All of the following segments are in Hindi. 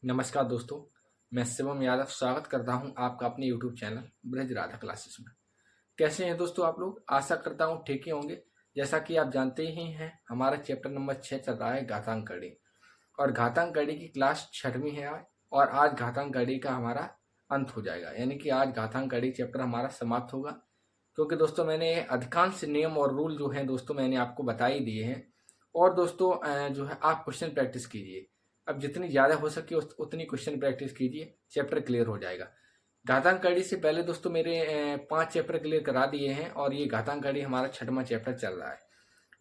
नमस्कार दोस्तों, मैं शिवम यादव स्वागत करता हूं आपका अपने YouTube channel Braj Radha classes में। कैसे हैं दोस्तों आप लोग? आशा करता हूं ठीक ही होंगे। जैसा कि आप जानते ही हैं, हमारा चैप्टर नंबर 6 चल रहा है घातांक कड़ी, और घातांक कड़ी की क्लास 6वीं है आज। और आज घातांक कड़ी का हमारा अंत हो जाएगा, यानी कि आज घातांक कड़ी चैप्टर हमारा समाप्त होगा। क्योंकि दोस्तों मैंने अधिकांश नियम और रूल जो हैं दोस्तों मैंने आपको बता ही दिए हैं। और दोस्तों जो है आप क्वेश्चन प्रैक्टिस कीजिए। अब जितनी ज़्यादा हो सके उतनी क्वेश्चन प्रैक्टिस कीजिए, चैप्टर क्लियर हो जाएगा। घातांक कड़ी से पहले दोस्तों मेरे 5 चैप्टर क्लियर करा दिए हैं, और ये घातांक कड़ी हमारा 6वां चैप्टर चल रहा है।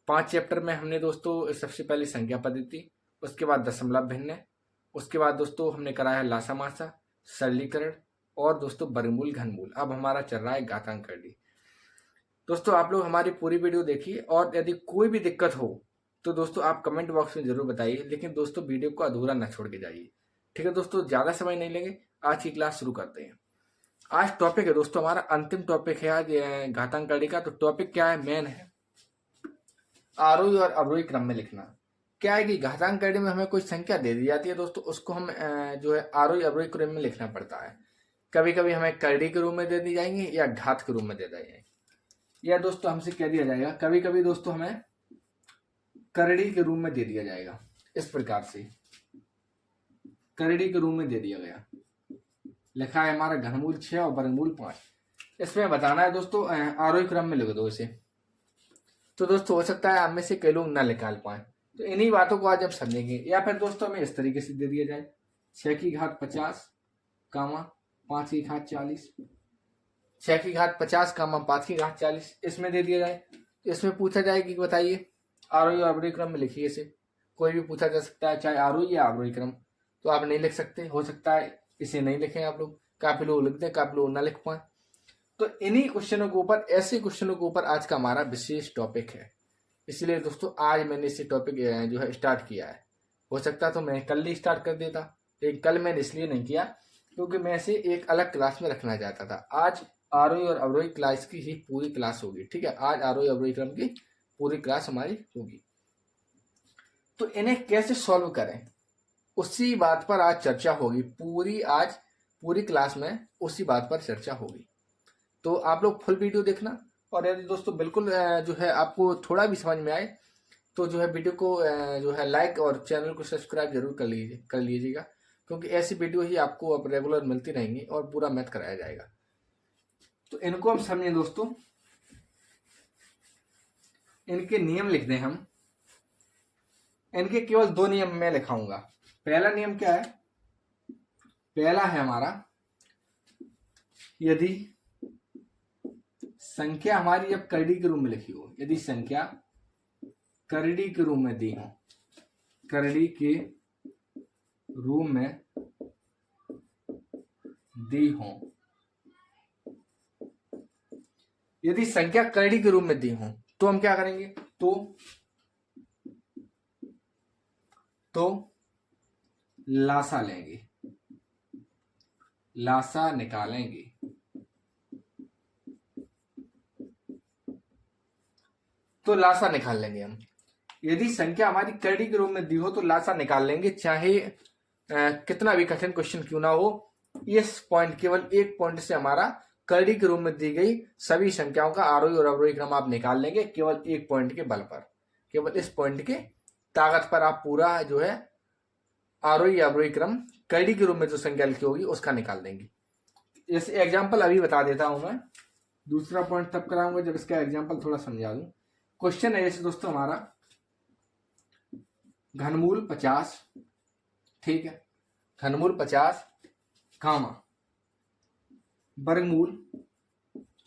5 चैप्टर में हमने दोस्तों सबसे पहले संख्या पद्धति, उसके बाद दशमलव भिन्न, उसके बाद दोस्तों हमने कराया लासा मासा, सरलीकरण, और दोस्तों वर्गमूल घनमूल। अब हमारा चल रहा है घातांक कड़ी। दोस्तों आप लोग हमारी पूरी वीडियो देखिए, और यदि कोई भी दिक्कत हो तो दोस्तों आप कमेंट बॉक्स में जरूर बताइए, लेकिन दोस्तों वीडियो को अधूरा न छोड़ के जाइए। ठीक है दोस्तों, ज़्यादा समय नहीं लेंगे, आज की क्लास शुरू करते हैं। आज टॉपिक है दोस्तों हमारा अंतिम टॉपिक है आज घातांक कड़ी का। तो टॉपिक क्या है? मेन है आरोही और अवरोही क्रम में लिखना। क्या है कि घातांक कड़ी में हमें कोई संख्या दे दी जाती है दोस्तों, उसको हम जो है आरोही अवरोही क्रम में लिखना पड़ता है। कभी कभी हमें कड़ी के रूप में दे दी जाएंगी या घात के रूप में दे दी जाएंगी, या दोस्तों हमसे कह दिया जाएगा कभी कभी दोस्तों हमें करड़ी के रूप में दे दिया जाएगा। इस प्रकार से करड़ी के रूप में दे दिया गया, लिखा है हमारा घनमूल 6 और वर्गमूल 5। इसमें बताना है दोस्तों आरोही क्रम में लिख दो इसे। तो दोस्तों हो सकता है आप में से कई लोग ना निकाल पाए, तो इन्हीं बातों को आज हम समझेंगे। या फिर दोस्तों हमें इस तरीके से दे दिया जाए 6 की घात 50 कामा 5 की घात 40, 6 की घात 50 कामा 5 की घात 40 इसमें दे दिया जाए। तो इसमें पूछा जाए कि बताइए आरोही और अवरोही क्रम में लिखिए इसे। कोई भी पूछा जा सकता है, चाहे आरोही या अवरोही क्रम। तो आप नहीं लिख सकते, हो सकता है इसे नहीं लिखें आप लोग, काफी लोग लिखते हैं, काफी लोग ना लिख पाए। तो इन्हीं क्वेश्चनों के ऊपर, ऐसे क्वेश्चनों के ऊपर आज का हमारा विशेष टॉपिक है। इसलिए दोस्तों आज मैंने इसे टॉपिक जो है स्टार्ट किया है। हो सकता तो मैं कल ही स्टार्ट कर देता, लेकिन कल मैंने इसलिए नहीं किया क्योंकि मैं इसे एक अलग क्लास में रखना चाहता था। आज आरोही और अवरोही क्लास की ही पूरी क्लास होगी। ठीक है, आज आरोही अवरोही क्रम की पूरी क्लास हमारी होगी। तो इन्हें कैसे सॉल्व करें उसी बात पर आज चर्चा होगी। आज पूरी क्लास में उसी बात पर चर्चा होगी। तो आप लोग फुल वीडियो देखना, और यदि दोस्तों बिल्कुल जो है आपको थोड़ा भी समझ में आए तो जो है वीडियो को जो है लाइक और चैनल को सब्सक्राइब जरूर कर लीजिएगा, क्योंकि ऐसी वीडियो ही आपको अब रेगुलर मिलती रहेंगी और पूरा मैथ कराया जाएगा। तो इनको हम समझें दोस्तों, इनके नियम लिख दें हम। इनके केवल 2 नियम मैं लिखाऊंगा। पहला नियम क्या है? पहला है हमारा, यदि संख्या हमारी अब करड़ी के रूप में लिखी हो, यदि संख्या करड़ी के रूप में दी हो, करड़ी के रूप में दी हो, यदि संख्या करड़ी के रूप में दी हो तो हम क्या करेंगे? तो लासा लेंगे, लासा निकालेंगे। तो लासा निकाल लेंगे हम। यदि संख्या हमारी करड़ी के रूप में दी हो तो लासा निकाल लेंगे, चाहे कितना भी कठिन क्वेश्चन क्यों ना हो। इस पॉइंट, केवल एक पॉइंट से हमारा करड़ी के रूप में दी गई सभी संख्याओं का आरोही और अवरोही क्रम आप निकाल लेंगे, केवल एक पॉइंट के बल पर। केवल इस पॉइंट के ताकत पर आप पूरा जो है आरोही या अवरोही क्रम करड़ी के रूप में जो संख्या लिखी होगी उसका निकाल देंगे। जैसे एग्जाम्पल अभी बता देता हूं मैं, दूसरा पॉइंट तब कराऊंगा जब इसका एग्जाम्पल थोड़ा समझा दूं। क्वेश्चन है जैसे दोस्तों हमारा घनमूल 50, ठीक है, घनमूल 50 कामा वर्गमूल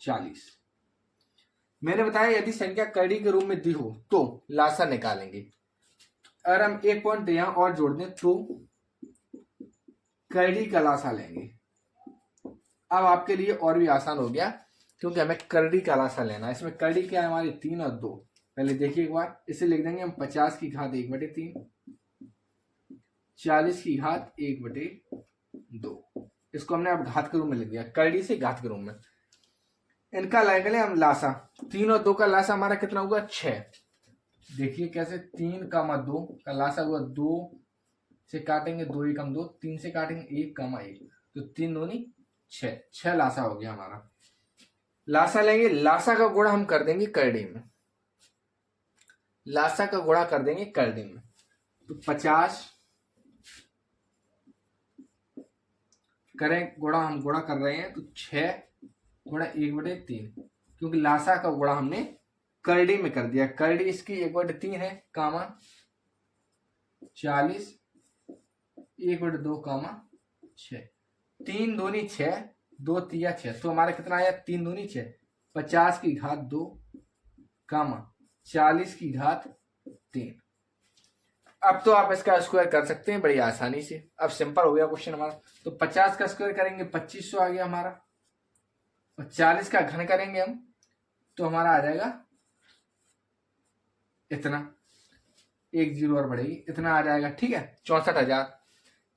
40। मैंने बताया यदि संख्या करड़ी के रूप में दी हो तो लासा निकालेंगे। अगर हम एक पॉइंट यहां और जोड़ दें तो करड़ी का लासा लेंगे। अब आपके लिए और भी आसान हो गया, क्योंकि हमें करड़ी का लासा लेना है। इसमें करड़ी क्या है हमारी? 3 और 2। पहले देखिए एक बार, इसे लिख देंगे हम 50 की घात 1/3, 40 की घात 1/2। इसको हमने अब घात के रूप में लिख दिया, करड़ी से घात के रूप में। इनका लेंगे हम लासा। 3 और 2 का लासा हमारा कितना हुआ? 6। देखिए कैसे, 3 का 2 का लासा हुआ 2, से काटेंगे 2 एकम 2, 3 से काटेंगे 1 कामा 1, तो 3 दूनी 6, 6 लासा हो गया हमारा। लासा लेंगे, लासा का गुणा हम कर देंगे करड़ी में, लासा का गुणा कर देंगे करड़ी में, तो 50 करें गुणा, हम गुणा कर रहे हैं तो 6 गुणा 1/3, क्योंकि लासा का गुणा हमने करड़ी में कर दिया। करड़ी इसकी 1/3 है कामा 40, 1/2 कामा 6, 3 दूनी 6, 2 तिया 6, तो हमारा कितना आया 3 दूनी 6, 50 की घात 2 कामा 40 की घात 3। अब तो आप इसका स्क्वायर कर सकते हैं बड़ी आसानी से। अब सिंपल हो गया क्वेश्चन हमारा। तो 50 का स्क्वायर करेंगे 2500 आ गया हमारा, और 40 का घन करेंगे हम तो हमारा आ जाएगा इतना, 1 जीरो और बढ़ेगी, इतना आ जाएगा, ठीक है, 64,000।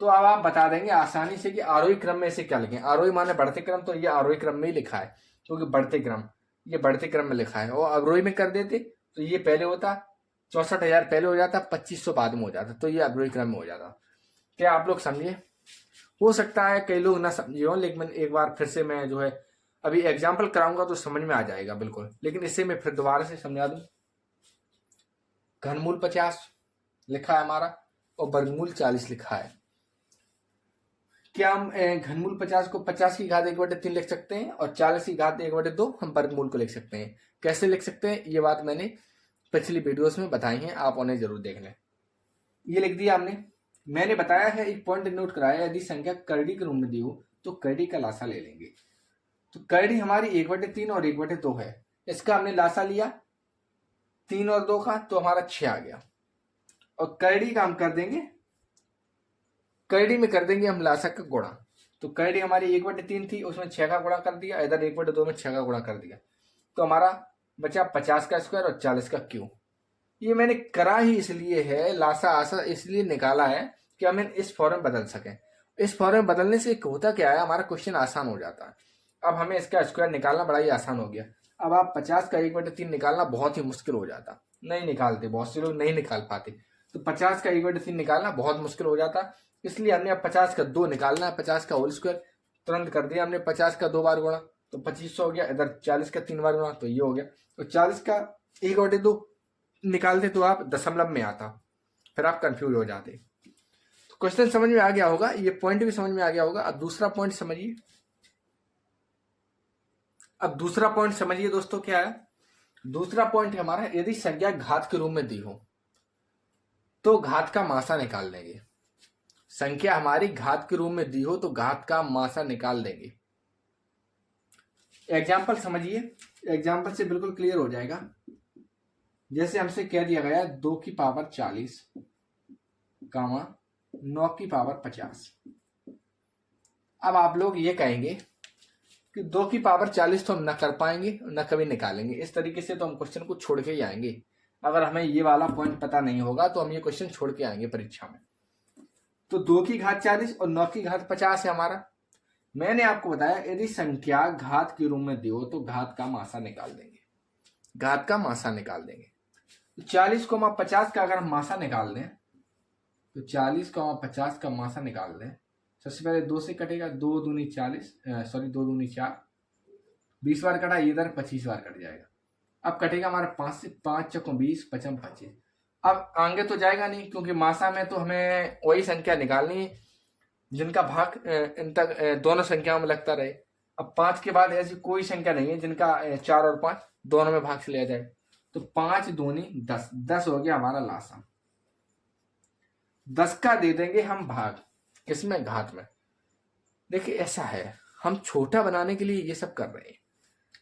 तो अब आप बता देंगे आसानी से कि आरोही क्रम में इसे क्या लिखें। आरोही माने बढ़ते क्रम, तो ये आरोही क्रम में ही लिखा है, क्योंकि बढ़ते क्रम, ये बढ़ते क्रम में लिखा है। और अवरोही में कर देते तो ये पहले होता, 64,000 पहले हो जाता, 2500 बाद में हो जाता, तो ये अवरोही क्रम में हो जाता। क्या आप लोग समझे? हो सकता है कई लोग ना समझे हो, लेकिन एक बार फिर से मैं जो है अभी एग्जाम्पल कराऊंगा तो समझ में आ जाएगा बिल्कुल, लेकिन इससे मैं फिर दोबारा से समझा दूं। घनमूल 50 लिखा है हमारा और वर्गमूल 40 लिखा है। क्या हम घनमूल 50 को 50 की घात 1/3 लिख सकते हैं और 40 की घात 1/2 हम वर्गमूल को लिख सकते हैं। कैसे लिख सकते हैं ये बात मैंने पिछली वीडियोस में बताई है, आप उन्हें जरूर देख लें। ये लिख दिया हमने। मैंने बताया है, एक पॉइंट नोट कराया, यदि संख्या करड़ी के रूप में दी हो तो करड़ी का लासा ले लेंगे। तो करड़ी हमारी 1/3 और 1/2 है, इसका हमने लासा लिया 3 और 2 का, तो हमारा 6 आ गया। और करड़ी का हम कर देंगे, करड़ी में कर देंगे हम लासा का गुणा। तो करड़ी हमारी 1/3 थी, उसमें 6 का गुणा कर दिया, इधर 1/2 में 6 का गुणा कर दिया, तो हमारा बचा 50 का स्क्वायर और 40 का क्यू। ये मैंने करा ही इसलिए है, लासा आसा इसलिए निकाला है कि हम इस फॉर्म में बदल सकें। इस फॉर्म में बदलने से होता क्या है, हमारा क्वेश्चन आसान हो जाता है। अब हमें इसका स्क्वायर निकालना बड़ा ही आसान हो गया। अब आप 50 का 1/3 निकालना बहुत ही मुश्किल हो जाता, नहीं निकालते, बहुत से लोग नहीं निकाल पाते। तो 50 का 1/3 निकालना बहुत मुश्किल हो जाता, इसलिए हमने अब 50 का 2 निकालना है, 50 का होल स्क्वायर तुरंत कर दिया हमने। 50 का 2 बार गुणा तो 2500 हो गया, इधर 40 का 3 बार गुणा तो ये हो गया। तो 40 का 1/2 निकालते तो आप दशमलव में आता, फिर आप कंफ्यूज हो जाते। तो क्वेश्चन समझ में आ गया होगा, ये पॉइंट भी समझ में आ गया होगा। अब दूसरा पॉइंट समझिए। अब दूसरा पॉइंट समझिए दोस्तों, क्या है दूसरा पॉइंट हमारा, यदि संख्या घात के रूप में दी हो तो घात का मासा निकाल देंगे। संख्या हमारी घात के रूप में दी हो तो घात का मासा निकाल देंगे। एग्जाम्पल समझिए, एग्जाम्पल से बिल्कुल क्लियर हो जाएगा। जैसे हमसे कह दिया गया 2 की पावर 40 कामा 9 की पावर 50। अब आप लोग ये कहेंगे कि 2 की पावर 40 तो हम न कर पाएंगे, न कभी निकालेंगे। इस तरीके से तो हम क्वेश्चन को छोड़ के ही आएंगे। अगर हमें ये वाला पॉइंट पता नहीं होगा तो हम ये क्वेश्चन छोड़ के आएंगे परीक्षा में। तो 2 की घात 40 और 9 की घात 50 है हमारा। मैंने आपको बताया यदि संख्या घात के रूप में दी हो तो घात का मासा निकाल देंगे, घात का मासा निकाल देंगे। 40 को 50 का अगर हम मासा निकाल दें तो 40 को 50 का मासा निकाल दें, सबसे पहले 2 से कटेगा, 2 दूनी 40, सॉरी 2 दूनी 4, 20 बार कटा, इधर 25 बार कट जाएगा। अब कटेगा हमारा 5 से, 5 चौको 20, 5 25। अब आगे तो जाएगा नहीं, क्योंकि मासा में तो हमें वही संख्या निकालनी है जिनका भाग इन तक दोनों संख्याओं में लगता रहे। अब 5 के बाद ऐसी कोई संख्या नहीं है जिनका 4 और 5 दोनों में भाग से लिया जाए। तो 5 दूनी 10, 10 हो गया हमारा लासा। 10 का दे देंगे हम भाग, किसमें, घात में। देखिए ऐसा है, हम छोटा बनाने के लिए ये सब कर रहे हैं।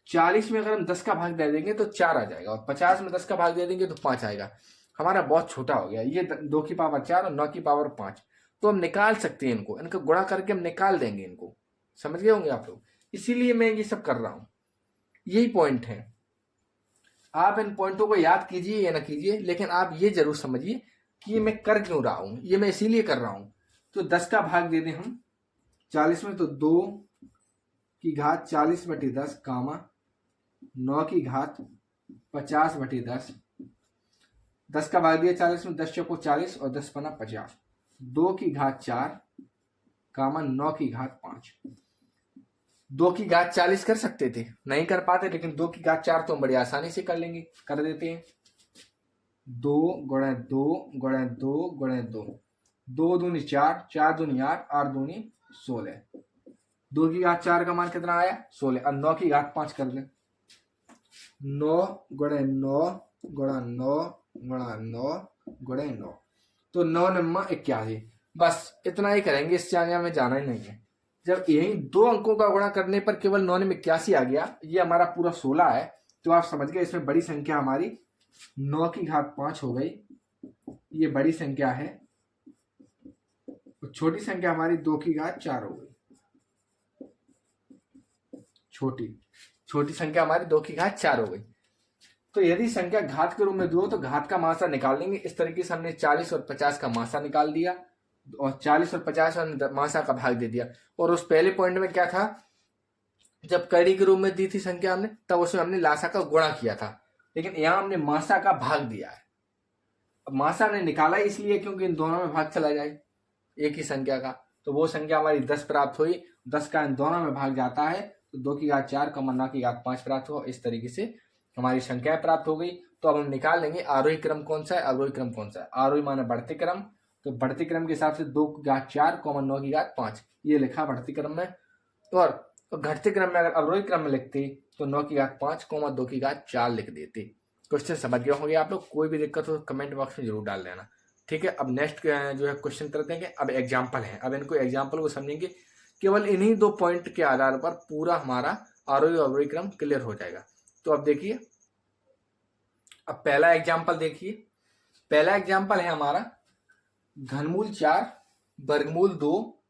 40 में अगर हम 10 का भाग दे देंगे तो 4 आ जाएगा, और 50 में 10 का भाग दे देंगे तो 5 आएगा। हमारा बहुत छोटा हो गया ये, 2 की पावर 4 और 9 की पावर 5। तो हम निकाल सकते हैं इनको, इनका गुणा करके हम निकाल देंगे इनको। समझ गए होंगे आप लोग, इसीलिए मैं ये सब कर रहा हूं। यही पॉइंट है। आप इन पॉइंटों को याद कीजिए या ना कीजिए, लेकिन आप ये जरूर समझिए कि ये मैं कर क्यों रहा हूं, ये मैं इसीलिए कर रहा हूं। तो 10 का भाग दे दें हम 40 में, तो 2 की घात 40/10 कामा 9 की घात 50/10। 10 का भाग दिया 40 में, 10 चौको 40 और 10 पना 50। 2 की घात 4 कामा 9 की घात 5। 2 की घात 40 कर सकते थे, नहीं कर पाते, लेकिन 2 की घात 4 तो हम बड़ी आसानी से कर लेंगे, कर देते हैं। 2 गुणे 2 गुणे 2 गुणे 2, 2 दूनी 4, 4 दूनी 8, 8 दूनी 16। 2 की घात 4 का मान कितना आया? 16। अब 9 की घात 5 कर लें। 9 गुणे 9 गुणा 9 गुणा 9 गुणे 9, तो 9 9 81। बस इतना ही करेंगे, इससे आगे हमें जाना ही नहीं है। जब यही 2 अंकों का गुणा करने पर केवल 9 में 81 आ गया, ये हमारा पूरा 16 है, तो आप समझ गए इसमें बड़ी संख्या हमारी 9 की घात 5 हो गई, ये बड़ी संख्या है। छोटी संख्या हमारी 2 की घात 4 हो गई। छोटी संख्या हमारी 2 की घात 4 हो गई। तो यदि संख्या घात के रूप में 2 हो तो घात का मासा निकाल लेंगे। इस तरीके से हमने 40 और 50 का मासा निकाल दिया, और 40 और 50 और मासा का भाग दे दिया। और उस पहले पॉइंट में क्या था, जब कड़ी के रूप में दी थी संख्या हमने, तब उसमें हमने लासा का गुणा किया था, लेकिन यहाँ हमने मासा का भाग दिया है। अब मासा हमने निकाला इसलिए क्योंकि इन दोनों में भाग चला जाए एक ही संख्या का, तो वो संख्या हमारी 10 प्राप्त हुई। 10 का इन दोनों में भाग जाता है, तो 2 की घात 4 कमा 9 की घात 5 प्राप्त हुआ। इस तरीके से हमारी संख्याएं प्राप्त हो गई। तो अब हम निकाल लेंगे आरोही क्रम कौन सा है, अवरोही क्रम कौन सा है। आरोही माने बढ़ते क्रम, तो बढ़ते क्रम के हिसाब से 2 की घात 4 9 की घात 5 ये लिखा बढ़ती क्रम में। और घटते क्रम में अगर अवरोही क्रम में लिखते तो 9 की घात 5 2 की घात 4 लिख देते। क्वेश्चन समझ गए होंगे आप लोग। कोई भी दिक्कत हो कमेंट बॉक्स में जरूर डाल देना, ठीक है। अब नेक्स्ट जो है क्वेश्चन करते हैं। अब एग्जाम्पल है, अब इनको एग्जाम्पल को समझेंगे। केवल इन्हीं 2 पॉइंट के आधार पर पूरा हमारा आरोही और अवरोही क्रम क्लियर हो जाएगा। तो अब देखिए, अब पहला एग्जाम्पल देखिए। पहला एग्जाम्पल है हमारा घनमूल 4 वर्गमूल 2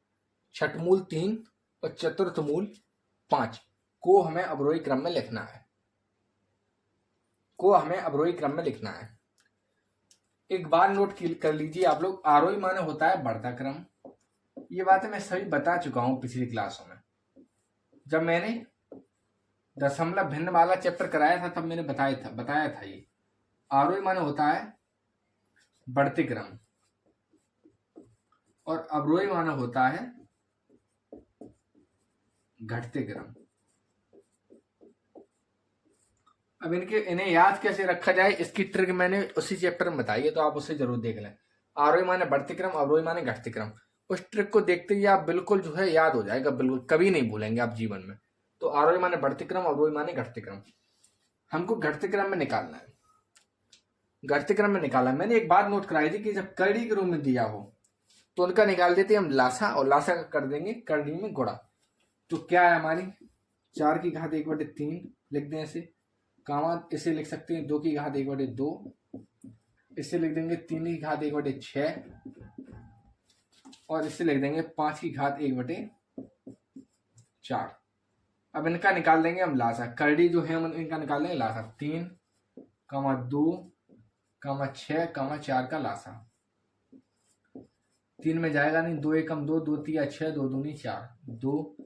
छठमूल 3 और चतुर्थमूल 5 को हमें अवरोही क्रम में लिखना है। एक बार नोट कर लीजिए आप लोग, आरोही माने होता है बढ़ता क्रम। ये बातें मैं सभी बता चुका हूं पिछली क्लासों में। जब मैंने दशमलव भिन्न वाला चैप्टर कराया था तब मैंने बताया था ये आरोही माने होता है बढ़ते क्रम और अवरोही माने होता है घटते क्रम। अब इन्हें याद कैसे रखा जाए इसकी ट्रिक मैंने उसी चैप्टर में बताई है, तो आप उसे जरूर देख लें। आरोही माने बढ़ते क्रम, अवरोही माने घटते क्रम। उस ट्रिक को देखते ही आप बिल्कुल जो है याद हो जाएगा, बिल्कुल कभी नहीं भूलेंगे आप जीवन में। तो आरोही माने बढ़ते क्रम, अवरोही माने घटते क्रम। हमको घटते क्रम में निकालना है। घटते क्रम में निकाला मैंने एक बात नोट कराई थी कि जब कड़ी के रूप में दिया हो तो उनका निकाल देते हम लासा, और लासा का कर देंगे कड़ी में गुणा। तो क्या है हमारी 4 की घात 1/3 लिख दें ऐसे, कामा इसे लिख सकते हैं 2 की घात 1/2, इसे लिख देंगे 3 की घात 1/6 और इसे लिख देंगे 5 की घात 1/4। अब इनका निकाल देंगे हम लासा। करड़ी जो है हम इनका निकाल देंगे लासा। 3 2 6 4 का लासा। 3 में जाएगा नहीं, 2 एकम 2, 2 तिया 6, 2 दूनी 4, 2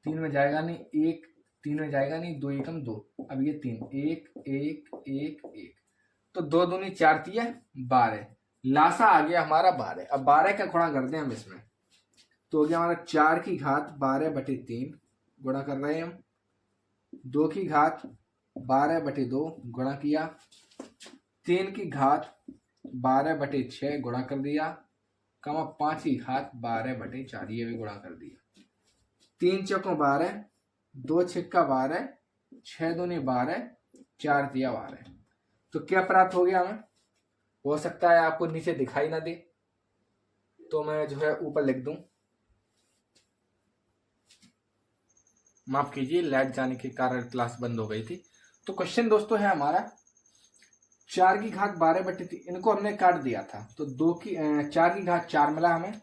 3 में जाएगा नहीं, 1 3 में जाएगा नहीं, 2 एकम 2। अब ये 3 1 1 1 1, तो 2 दूनी 4 तिया 12, लासा आ गया हमारा 12। अब 12 का गुणा करते हैं हम इसमें, तो हो गया हमारा 4 की घात 12/3 गुणा कर रहे हैं हम, 2 की घात 12/2 गुणा किया, 3 की घात 12/6 गुणा कर दिया, 5 की घात 12/4 ये भी गुणा कर दिया। 3 चौकों 12, 2 छिक्का 12, 6 दूनी 12, 4 दिया 12। तो क्या प्राप्त हो गया हमें? हो सकता है आपको नीचे दिखाई ना दे, तो मैं जो है ऊपर लिख दूं। माफ कीजिए, लाइट जाने के कारण क्लास बंद हो गई थी। तो क्वेश्चन दोस्तों है हमारा 4 की घात 12/3, इनको हमने काट दिया था, तो 4 की घात 4 मिला हमें।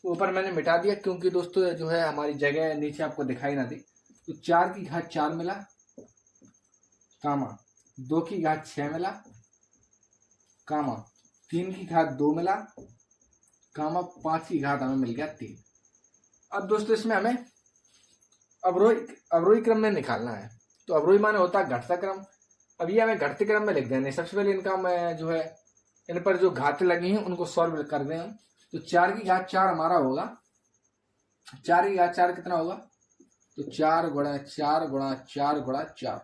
ऊपर मैंने मिटा दिया क्योंकि दोस्तों जो है हमारी जगह नीचे आपको दिखाई ना दे। तो 4 की घात 4 मिला, कामा 2 की घात 6 मिला, कामा 3 की घात 2 मिला, कामा 5 की घात हमें मिल गया 3। अब दोस्तों इसमें हमें अवरोही क्रम में निकालना है। तो अवरोही माने होता है घटता क्रम। अब ये हमें घटते क्रम में लिख देने। सबसे पहले इनका मैं जो है इन पर जो घातें लगी हैं उनको सॉल्व कर दें हम। तो 4 की घात 4 हमारा होगा, 4 की घात 4 कितना होगा, तो 4 गुणा 4 गुणा 4 गुणा 4,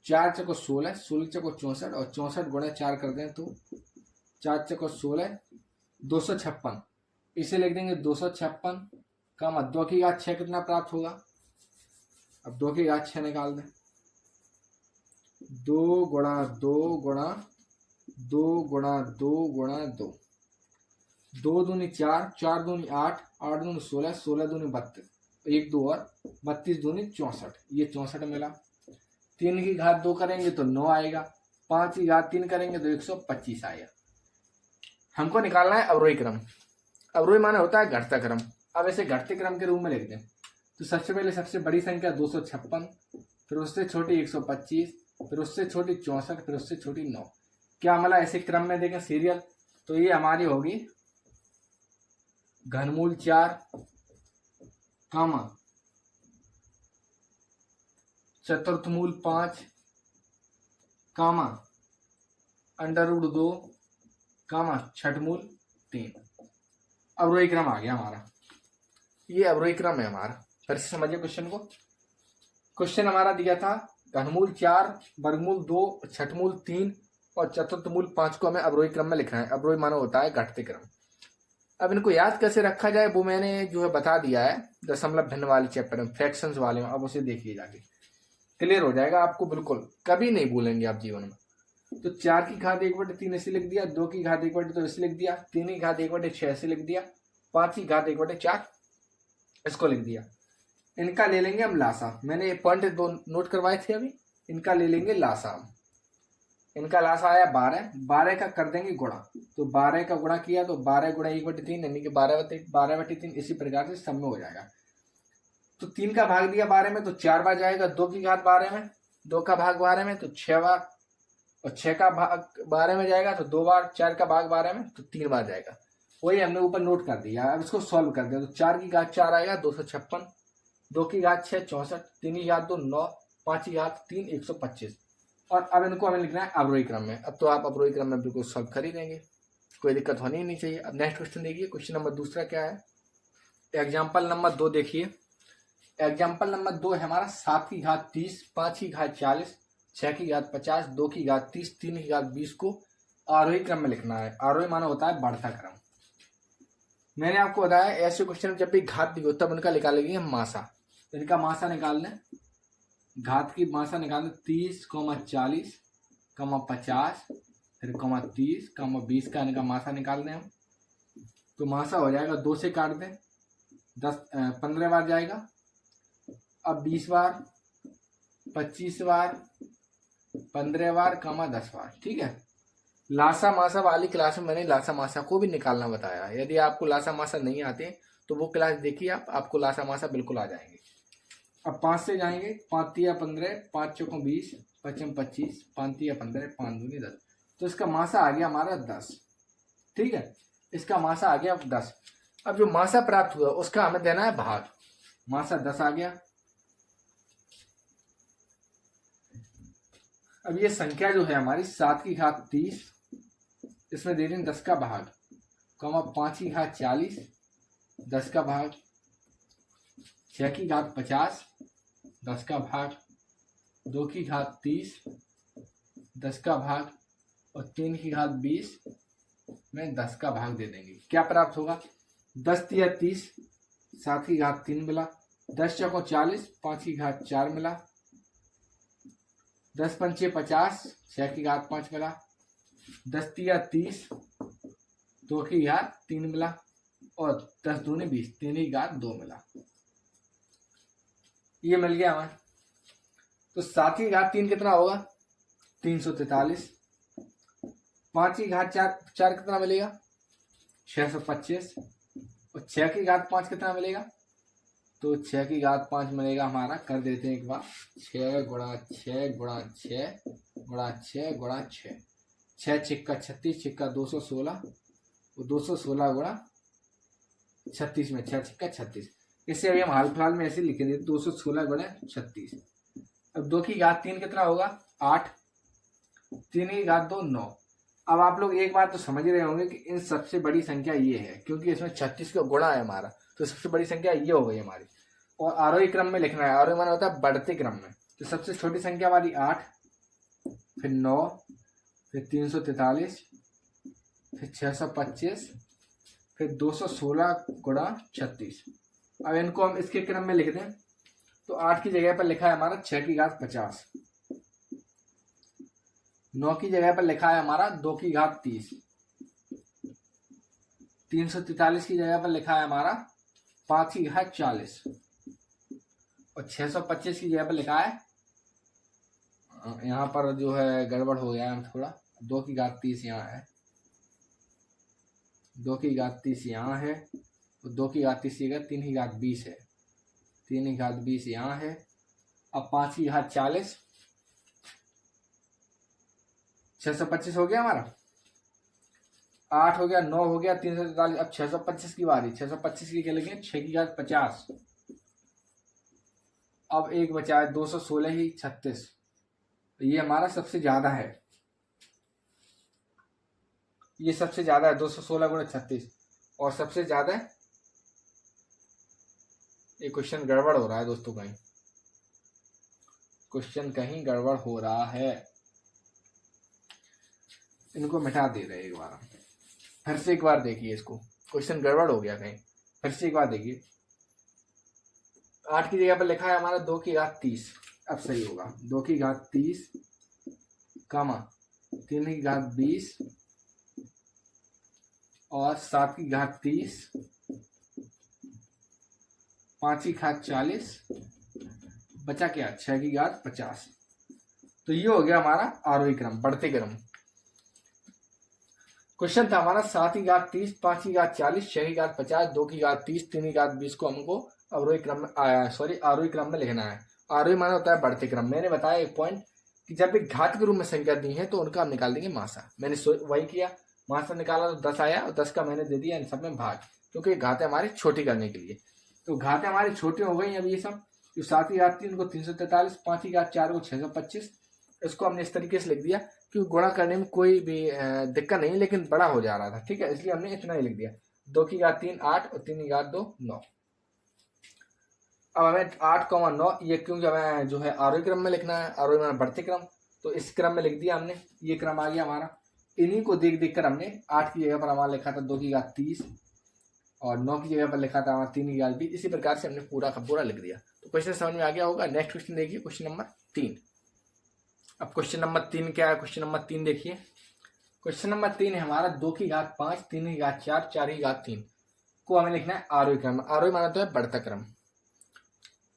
4 चको 16, 16 चको 64 और 64 गुणा 4 कर दें तो 4 चको 16, 256। इसे लिख देंगे 256 का मत 2 की घात 6 कितना प्राप्त होगा। अब 2 की घात 6 निकाल दें, 2 गुणा 2 गुणा 2 गुणा 2 गुणा 2, 2 दूनी 4, 4 दूनी 8, 8 दूनी 16, 16 दूनी 32, 1 2 और 32 दूनी 64, ये 64 मिला। 3 की घात 2 करेंगे तो 9 आएगा, 5 की घात 3 करेंगे तो 125 आएगा। हमको निकालना है अवरोही क्रम। अवरोही माने होता है घटता क्रम। अब इसे घटते क्रम के रूप में लिख दें तो सबसे पहले सबसे बड़ी संख्या 256, फिर उससे छोटी 125, फिर उससे छोटी 64, फिर उससे छोटी 9। क्या हमारा ऐसे क्रम में देखें सीरियल, तो ये हमारी होगी घनमूल 4 कामा चतुर्थमूल 5 कामा √2 कामा छठमूल 3। अवरोही क्रम आ गया हमारा, ये अवरोही क्रम है हमारा। फिर से समझिए क्वेश्चन को। क्वेश्चन हमारा दिया था घनमूल 4, वर्गमूल 2, छठमूल 3 और चतुर्थमूल 5 को हमें अवरोही क्रम में लिखना है। अवरोही माना होता है घटते क्रम। अब इनको याद कैसे रखा जाए वो मैंने जो है बता दिया है दशमलव भिन्न वाले चैप्टर में, फ्रैक्शंस वाले में। अब उसे देखिए जाके क्लियर हो जाएगा आपको, बिल्कुल कभी नहीं भूलेंगे आप जीवन में। तो 4 की घात 1/3 ऐसे लिख दिया, 2 की घात 1/2 ऐसे लिख दिया, 3 की घात 1/6 ऐसे लिख दिया, 5 की घात 1/4 इसको लिख दिया। इनका ले लेंगे हम लासा, मैंने ये पॉइंट दो नोट करवाए थे अभी, इनका ले लेंगे लासा हम। इनका लासा आया 12, 12 का कर देंगे गुणा, तो 12 का गुणा किया तो 12 गुणा 1/3 यानी कि 12/3 इसी प्रकार से सब में हो जाएगा। तो 3 का भाग दिया 12 में तो 4 बार जाएगा, 2 की घात 12 में, 2 का भाग 12 में तो 6 बार, और 6 का भाग 12 में जाएगा तो 2 बार, 4 का भाग 12 में तो 3 बार जाएगा। वही हमने ऊपर नोट कर दिया। अब इसको सॉल्व कर दिया तो 4 की घात 4 आएगा 256, 2 की घात 6 64, 3 की घात 2 9, 5 की घात 3 125। और अब इनको हमें लिखना है अवरोही क्रम में। अब तो आप अवरोही क्रम में बिल्कुल सॉल्व कर ही देंगे, कोई दिक्कत होनी ही नहीं चाहिए। अब नेक्स्ट क्वेश्चन देखिए, क्वेश्चन नंबर दूसरा क्या है, एग्जाम्पल नंबर 2 देखिए। एग्जाम्पल नंबर 2 है हमारा 7 की घात 30, 5 की घात 40, 6 की घात 50, 2 की घात 30, 3 की घात 20 को आरोही क्रम में लिखना है। आरोही माना होता है बढ़ता क्रम। मैंने आपको बताया ऐसे क्वेश्चन जब भी घात दी हो तब उनका निकालेंगे हम मासा। इनका मासा निकाल लें, घात की मासा निकाल लें 30, 40, 50, फिर 30, 20 का इनका मासा निकाल दें हम। तो मासा हो जाएगा 2 से काट दें, 15 बार जाएगा। अब 20 बार, 25 बार, 15 बार, 10 बार, ठीक है। लासा मासा वाली क्लास में मैंने लासा मासा को भी निकालना बताया। यदि आपको लासा मासा नहीं आते तो वो क्लास देखिए आप, आपको लासा मासा बिल्कुल आ जाएंगे। अब 5 से जाएंगे, 5 तिया 15, 5 चौकों 20, 5 25, 5 तिया 15, 5 दूनी 10। तो इसका मासा आ गया हमारा 10, ठीक है। इसका मासा आ गया 10। अब जो मासा प्राप्त हुआ उसका हमें देना है भाग। मासा 10 आ गया। अब ये संख्या जो है हमारी 7 की घात 30, इसमें दे दें 10 का भाग, 5 की घात 40, 10 का भाग, 6 की घात 50, 10 का भाग, 2 की घात 30, 10 का भाग, और 3 की घात 20 में 10 का भाग दे देंगे। क्या प्राप्त होगा, 10 तिया 30, 7 की घात 3 मिला, 10 चौकों 40, 5 की घात 4 मिला, 10 पंचे 50, 6 की घात 5 मिला, 10 तिया 30, 2 की घात 3 मिला, और 10 दूनी 20, 3 की घात 2 मिला। ये मिल गया हमें। तो 7 की घात 3 कितना होगा, 343, 5 की घात 4 कितना मिलेगा, 625, और 6 की घात 5 कितना मिलेगा, तो 6 की घात 5 मिलेगा हमारा, कर देते हैं एक बार, 6 गुणा 6 गुणा 6 गुणा 6 गुणा 6, 6 छिक्का 36, छिक्का 216, 216 गुणा 36 में 6 छिक्का 36। इससे अभी हम हाल फिलहाल में ऐसे लिखेंगे 216 गुणा 36। अब 2 की घात 3 कितना होगा, 8, 3 की घात 2 9, अब आप लोग एक बात तो समझ रहे होंगे कि इन सबसे बड़ी संख्या ये है, क्योंकि इसमें 36 का गुणा है हमारा, तो सबसे बड़ी संख्या ये हो गई हमारी। और आरोही क्रम में लिखना है, आरोही माना होता है बढ़ते क्रम में। तो सबसे छोटी संख्या हमारी 8, फिर 9, फिर 343, फिर 625, फिर 216 गुणा 36। अब इनको हम इसके क्रम में लिख दें तो 8 की जगह पर लिखा है हमारा 6 की घात 50, 9 की जगह पर लिखा है हमारा 2 की घात 30, 343 की जगह पर लिखा है हमारा 5 की घात 40, और 625 की जगह पर लिखा है, यहाँ पर जो है गड़बड़ हो गया है थोड़ा, 2 की घात 30 यहाँ है, 2 की घात 30 यहाँ है, तो 2 की घात 30 की जगह 3 की घात 20 है, 3 की घात 20 यहाँ है। अब 5 की घात 40, 625 हो गया हमारा, 8 हो गया, 9 हो गया, 343। अब 625 की बारी, 625 की क्या लिखें, 6 की घात 50। अब एक बचा है 216 ही 36, ये हमारा सबसे ज्यादा है, ये सबसे ज्यादा है 216 गुणा 36, और सबसे ज्यादा है, ये क्वेश्चन गड़बड़ हो रहा है दोस्तों, कहीं क्वेश्चन कहीं गड़बड़ हो रहा है, इनको मिटा दे रहे एक बार, फिर से एक बार देखिए इसको, क्वेश्चन गड़बड़ हो गया कहीं, फिर से एक बार देखिए। 8 की जगह पर लिखा है हमारा 2 की घात 30, अब सही होगा, 2 की घात 30, कामा 3 की घात 20, और 7 की घात 30, 5 की घात 40, बचा क्या, 6 की घात 50। तो ये हो गया हमारा आरोही क्रम, बढ़ते क्रम। क्वेश्चन था हमारा 7 की घात 30, 5 की घात 40, 6 की घात 50, 2 की घात 30, 3 की घात 20 को हमको अवरोही क्रम में आरोही क्रम में लिखना है। आरोही माना होता है बढ़ते क्रम। मैंने बताया एक पॉइंट कि जब भी घात के रूप में संख्या दी है तो उनका हम निकाल देंगे मासा। मैंने वही किया, मासा निकाला तो 10 आया, और 10 का मैंने दे दिया इन सब में भाग, क्योंकि घातें हमारी छोटी करने के लिए। तो घातें हमारी छोटी हो गई अब ये सब, जो 7 की घात 3 को 343, 5 की घात 4 को 625, इसको हमने इस तरीके से लिख दिया क्योंकि गुणा करने में कोई भी दिक्कत नहीं, लेकिन बड़ा हो जा रहा था, ठीक है, इसलिए हमने इतना ही लिख दिया। 2 की घात 3 8, और 3 की घात 2 9। अब हमें 8,9 ये क्योंकि हमें जो है आरोही क्रम में लिखना है, आरोही में बढ़ते क्रम, तो इस क्रम में लिख दिया हमने, ये क्रम आ गया हमारा। इन्हीं को देख देख कर हमने 8 की जगह पर हमारा लिखा था 2 की घात 30, और 9 की जगह पर लिखा था हमारा 3 की घात 20। इसी प्रकार से हमने पूरा का पूरा लिख दिया। तो क्वेश्चन समझ में आ गया होगा। नेक्स्ट क्वेश्चन देखिए, क्वेश्चन नंबर 3। अब क्वेश्चन नंबर 3 क्या है, क्वेश्चन नंबर 3 देखिए। क्वेश्चन नंबर 3 है हमारा 2 की घात 5, 3 की घात 4, 4 की घात 3 को हमें लिखना है आरोही क्रम। आरोही माना तो है बढ़ता क्रम।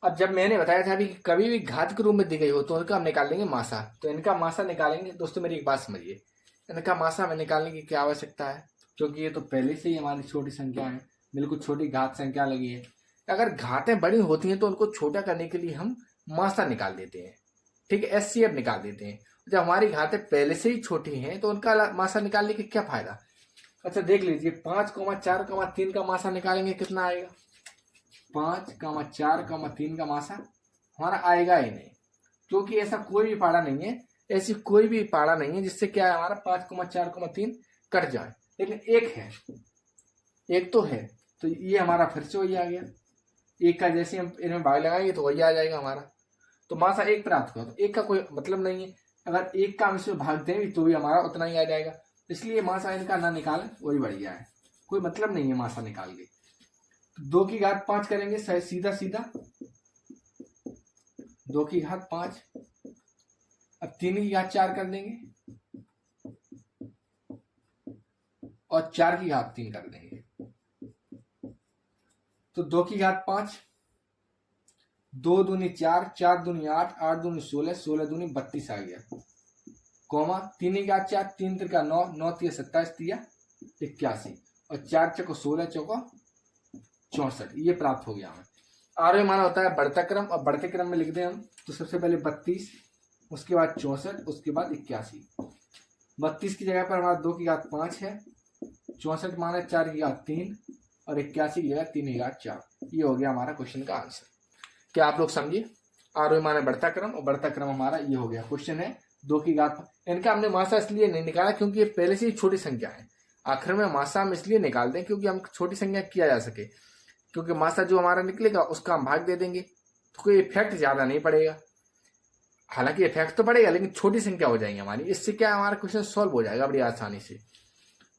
अब जब मैंने बताया था अभी कि कभी भी घात के रूप में दी गई हो तो उनका हम निकाल लेंगे मासा। तो इनका मासा निकालेंगे। दोस्तों मेरी एक बात समझिए, इनका मासा हमें निकालने की क्या आवश्यकता है, क्योंकि ये तो पहले से ही हमारी छोटी संख्या है, बिल्कुल छोटी घात संख्या लगी है। अगर घातें बड़ी होती हैं तो उनको छोटा करने के लिए हम मासा निकाल देते हैं, ठीक है, एचसीएफ निकाल देते हैं। जब हमारी घातें पहले से ही छोटी हैं तो उनका मासा निकालने के क्या फायदा। अच्छा देख लीजिए, 5,4,3 का मासा निकालेंगे कितना आएगा। 5,4,3 का मासा हमारा आएगा ही नहीं, क्योंकि ऐसा कोई भी पाड़ा नहीं है, ऐसी कोई भी पाड़ा नहीं है जिससे क्या है हमारा 5,4,3 कट जाए। लेकिन एक है, एक तो है, तो ये हमारा फिर से वही आ गया। एक का जैसे हम इनमें भाग लगाएंगे तो वही आ जाएगा हमारा। तो मासा एक प्राप्त हुआ, तो एक का कोई मतलब नहीं है। अगर एक का हम इसमें भाग दें तो भी हमारा उतना ही आ जाएगा। इसलिए मासा इनका ना निकालें वही बढ़िया है, कोई मतलब नहीं है मासा निकाल के। 2 की घात 5 करेंगे सीधा सीधा, 2 की घात 5। अब 3 की घात 4 कर देंगे, और 4 की घात 3 कर देंगे। तो 2 की घात 5, 2 दूनी 4, 4 दूनी 8, 8 दूनी 16, 16 दूनी 32 आ गया, कोमा 3 की घात 4, 3 त्रिका 9, 9 तिया 27, तिया 81, और 4 चौको 16, चौको 64, ये प्राप्त हो गया हमें। आरोही माना होता है बढ़ता क्रम। और बढ़ते क्रम में लिख दें हम तो सबसे पहले 32, उसके बाद 64, उसके बाद 81। 32 की जगह पर हमारा 2 की घात 5 है, 64 माना 4 की घात 3, और 81 की जगह 3 की घात 4। ये हो गया हमारा क्वेश्चन का आंसर। क्या आप लोग समझिए, आरोही माना बढ़ता क्रम और बढ़ता क्रम हमारा ये हो गया। क्वेश्चन है 2 की घात 5। इनका हमने मासा इसलिए नहीं निकाला क्योंकि ये पहले से ही छोटी संख्या है। आखिर में मासा हम इसलिए निकाल दें क्योंकि हम छोटी संख्या किया जा सके, क्योंकि मासा जो हमारा निकलेगा उसका हम भाग दे देंगे तो कोई इफेक्ट ज्यादा नहीं पड़ेगा। हालांकि इफेक्ट तो पड़ेगा लेकिन छोटी संख्या हो जाएगी हमारी। इससे क्या हमारा क्वेश्चन सॉल्व हो जाएगा बड़ी आसानी से।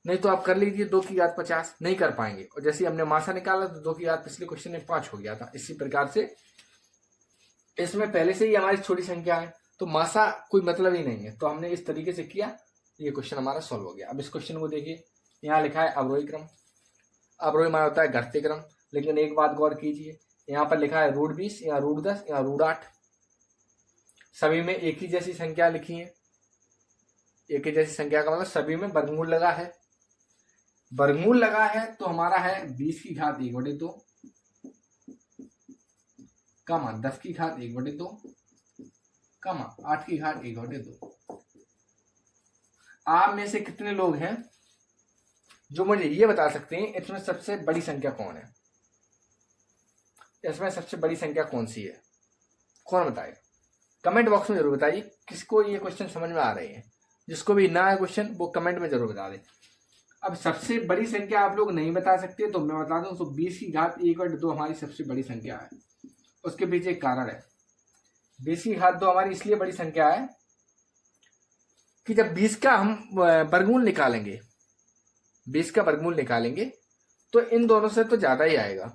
नहीं तो आप कर लीजिए 2 की घात 50, नहीं कर पाएंगे। और जैसे हमने मासा निकाला तो 2 की घात पिछले क्वेश्चन में 5 हो गया था। इसी प्रकार से इसमें पहले से ही हमारी छोटी संख्या है तो मासा कोई मतलब ही नहीं है, तो हमने इस तरीके से किया, ये क्वेश्चन हमारा सॉल्व हो गया। अब इस क्वेश्चन को देखिए, यहाँ लिखा है अवरोही क्रम। अवरोही माना होता है घटते क्रम, लेकिन एक बात गौर कीजिए, यहाँ पर लिखा है √20, यहाँ √10, यहाँ √8। सभी में एक ही जैसी संख्या लिखी है। एक ही जैसी संख्या का मतलब सभी में वर्गमूल लगा है। वर्गमूल लगा है तो हमारा है 20 की घात 1/2 कमा 10 की घात 1/2 कमा 8 की घात 1/2। आप में से कितने लोग हैं जो मुझे ये बता सकते हैं इसमें सबसे बड़ी संख्या कौन है? इसमें सबसे बड़ी संख्या कौन सी है? कौन बताएगा? कमेंट बॉक्स में जरूर बताइए किसको ये क्वेश्चन समझ में आ रहे हैं। जिसको भी ना है क्वेश्चन वो कमेंट में जरूर बता दें। अब सबसे बड़ी संख्या आप लोग नहीं बता सकते तो मैं बता दूं, तो 20 की घात 1/2 हमारी सबसे बड़ी संख्या है। उसके पीछे एक कारण है। 20 की घात 2 हमारी इसलिए बड़ी संख्या है कि जब 20 का हम वर्गमूल निकालेंगे, 20 का वर्गमूल निकालेंगे तो इन दोनों से तो ज्यादा ही आएगा।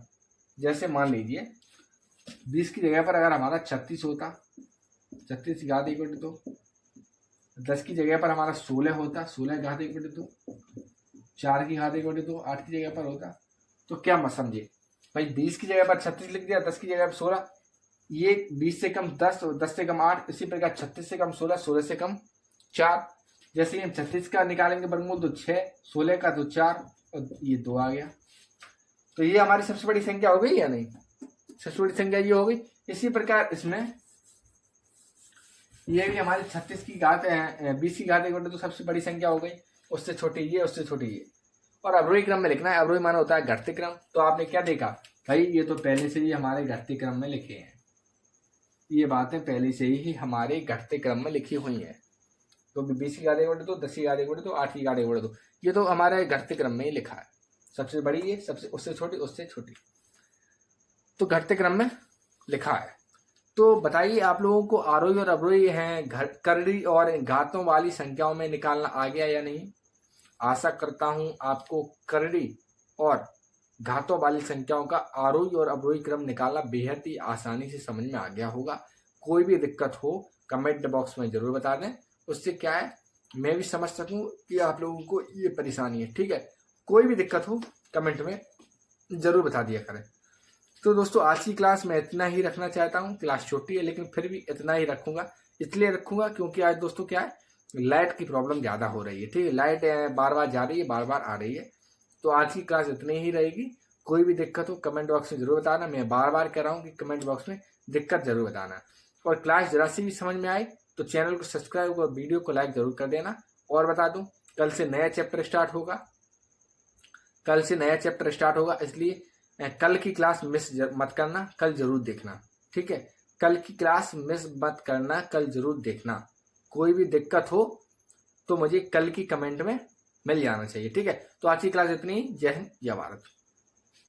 जैसे मान लीजिए 20 की जगह पर अगर हमारा 36 होता, 36 की घात 1/2, 10 की जगह पर हमारा 16 होता, 16 की घात 1/2, 4 की घात 1/2, 8 की जगह पर होता, तो क्या मत समझे भाई, 20 की जगह पर 36 लिख दिया, 10 की जगह पर 16, ये 20 से कम 10 और 10 से कम 8, इसी प्रकार 36 से कम 16, 16 से कम 4। जैसे ही हम 36 का निकालेंगे वर्गमूल तो 6, 16 का तो 4 और ये 2 आ गया। तो ये हमारी सबसे बड़ी संख्या हो गई या नहीं? सबसे बड़ी संख्या ये हो गई। इसी प्रकार इसमें ये भी हमारी 36 की घात 20 की घात 1/2 तो सबसे बड़ी संख्या हो गई। उससे छोटी ये, उससे छोटी ये। और अवरोही क्रम में लिखना है। अवरोही माना होता है घटते क्रम। तो आपने क्या देखा भाई, ये तो पहले से ही हमारे घटते क्रम में लिखे हैं। ये बातें पहले से ही हमारे घटते क्रम में लिखी हुई हैं। तो 20 की घात 1/2, 10 की घात 1/2, 8 की घात 1/2, ये तो हमारे घटते क्रम में ही लिखा है। सबसे बड़ी ये, सबसे उससे छोटी, उससे छोटी, तो घटते क्रम में लिखा है। तो बताइए आप लोगों को आरोही और अवरोही हैं करड़ी और घातों वाली संख्याओं में निकालना आ गया या नहीं? आशा करता हूं आपको करड़ी और घातों वाली संख्याओं का आरोही और अवरोही क्रम निकालना बेहद ही आसानी से समझ में आ गया होगा। कोई भी दिक्कत हो कमेंट बॉक्स में जरूर बता दें, उससे क्या है मैं भी समझ सकूं कि आप लोगों को ये परेशानी है। ठीक है, कोई भी दिक्कत हो कमेंट में जरूर बता दिया करें। तो दोस्तों आज की क्लास में इतना ही रखना चाहता हूँ। क्लास छोटी है लेकिन फिर भी इतना ही रखूंगा। इसलिए रखूंगा क्योंकि आज दोस्तों क्या है, लाइट की प्रॉब्लम ज़्यादा हो रही है। ठीक है, लाइट बार बार जा रही है, बार बार आ रही है। तो आज की क्लास इतनी ही रहेगी। कोई भी दिक्कत हो कमेंट बॉक्स में जरूर बताना। मैं बार बार कह रहा हूँ कि कमेंट बॉक्स में दिक्कत जरूर बताना। और क्लास जरा सी भी समझ में आए तो चैनल को सब्सक्राइब और वीडियो को लाइक जरूर कर देना। और बता दूं कल से नया चैप्टर स्टार्ट होगा। कल से नया चैप्टर स्टार्ट होगा, इसलिए कल की क्लास मिस मत करना, कल जरूर देखना। ठीक है, कल की क्लास मिस मत करना, कल जरूर देखना। कोई भी दिक्कत हो तो मुझे कल की कमेंट में मिल जाना चाहिए। ठीक है, तो आज की क्लास इतनी ही। जय हिंद, जय भारत।